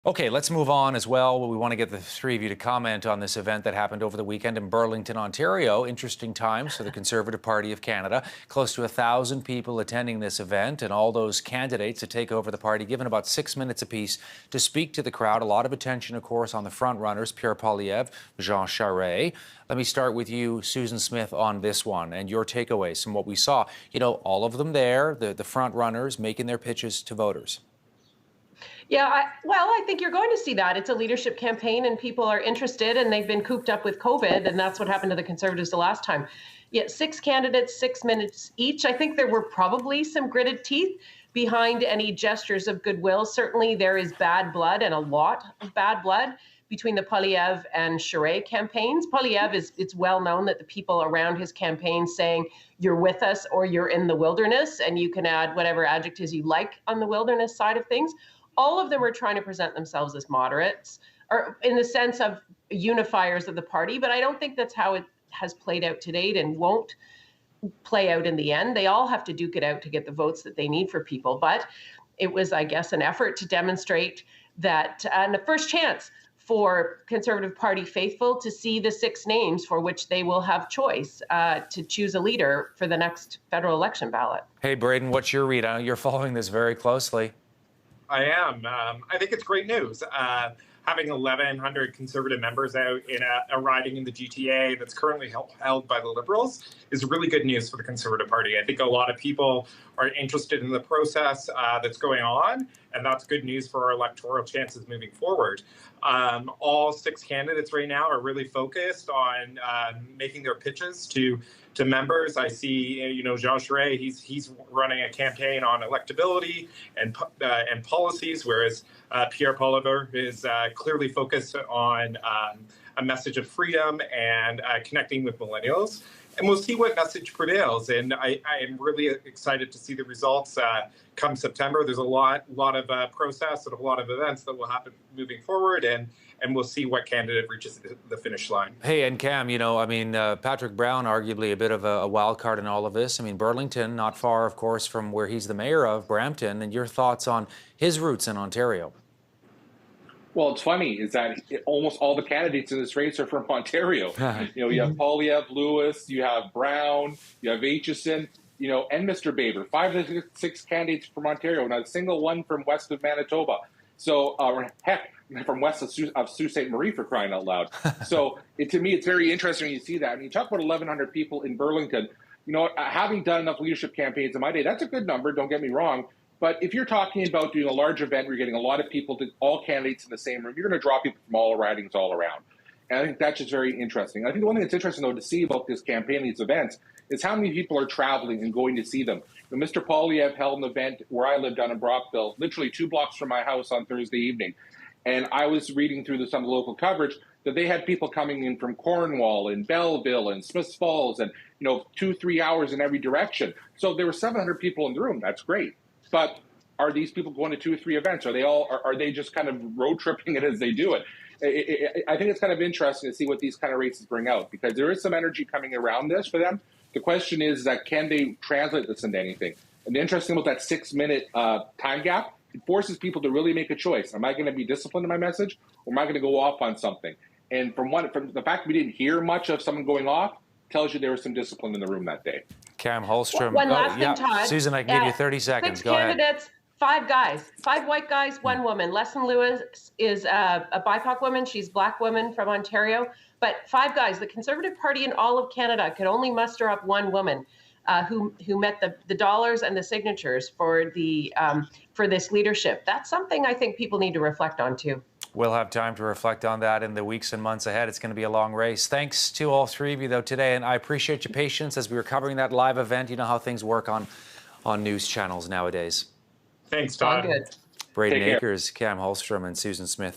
Okay, let's move on as well. We want to get the three of you to comment on this event that happened over the weekend in Burlington, Ontario. Interesting times for the Conservative Party of Canada. Close to 1,000 people attending this event, and all those candidates to take over the party given about 6 minutes apiece to speak to the crowd. A lot of attention, of course, on the front runners, Pierre Poilievre, Jean Charest. Let me start with you, Susan Smith, on this one and your takeaways from what we saw. You know, all of them there, the front runners making their pitches to voters. Yeah, I think you're going to see that. It's a leadership campaign and people are interested, and they've been cooped up with COVID, and that's what happened to the Conservatives the last time. Yet 6 candidates, 6 minutes each. I think there were probably some gritted teeth behind any gestures of goodwill. Certainly there is bad blood, and a lot of bad blood, between the Poilievre and Charest campaigns. Poilievre, it's well known that the people around his campaign saying, you're with us or you're in the wilderness, and you can add whatever adjectives you like on the wilderness side of things. All of them are trying to present themselves as moderates, or in the sense of unifiers of the party, but I don't think that's how it has played out to date and won't play out in the end. They all have to duke it out to get the votes that they need for people. But it was, I guess, an effort to demonstrate that, and the first chance for Conservative Party faithful to see the 6 names for which they will have choice to choose a leader for the next federal election ballot. Hey, Brayden, what's your read? I know you're following this very closely. I am. I think it's great news. Having 1,100 Conservative members out in a riding in the GTA that's currently held by the Liberals is really good news for the Conservative Party. I think a lot of people are interested in the process that's going on, and that's good news for our electoral chances moving forward. All 6 candidates right now are really focused on making their pitches to members. I see, Jean Charest, he's running a campaign on electability and policies, whereas Pierre Poilievre is clearly focused on a message of freedom and connecting with millennials. And we'll see what message prevails. And I am really excited to see the results come September. There's a lot of process and a lot of events that will happen moving forward. And we'll see what candidate reaches the finish line. Hey, and Cam, Patrick Brown, arguably a bit of a wild card in all of this. I mean, Burlington, not far, of course, from where he's the mayor of, Brampton. And your thoughts on his roots in Ontario? Well, it's funny is that almost all the candidates in this race are from Ontario. You have Poilievre, Lewis, you have Brown, you have Aitchison, and Mr. Baber. 5 of the 6 candidates from Ontario, not a single one from west of Manitoba. So, heck, from west of Sault Ste. Marie, for crying out loud. So, to me, it's very interesting when you see that. I mean, you talk about 1,100 people in Burlington. Having done enough leadership campaigns in my day, that's a good number, don't get me wrong. But if you're talking about doing a large event where you're getting a lot of people, all candidates in the same room, you're going to draw people from all ridings all around. And I think that's just very interesting. I think the one thing that's interesting, though, to see about this campaign, these events, is how many people are traveling and going to see them. Mr. Poilievre held an event where I live down in Brockville, literally 2 blocks from my house on Thursday evening. And I was reading through some of the local coverage that they had people coming in from Cornwall and Belleville and Smiths Falls and, 2-3 hours in every direction. So there were 700 people in the room. That's great. But are these people going to 2 or 3 events? Are they just kind of road tripping it as they do it? I think it's kind of interesting to see what these kind of races bring out, because there is some energy coming around this for them. The question is that can they translate this into anything? And the interesting about that 6-minute time gap, it forces people to really make a choice. Am I going to be disciplined in my message, or am I going to go off on something? And from the fact we didn't hear much of someone going off, tells you there was some discipline in the room that day. Cam Holmstrom. One last thing, Todd. Susan, I can give you 30 seconds. 6 Go ahead. candidates, 5 guys, 5 white guys, 1 woman. Lesson Lewis is a BIPOC woman. She's a Black woman from Ontario. But 5 guys. The Conservative Party in all of Canada could only muster up 1 woman who met the dollars and the signatures for this leadership. That's something I think people need to reflect on too. We'll have time to reflect on that in the weeks and months ahead. It's going to be a long race. Thanks to all 3 of you, though, today. And I appreciate your patience as we were covering that live event. You know how things work on news channels nowadays. Thanks, Todd. All good. Brayden Akers, Cam Holmstrom, and Susan Smith.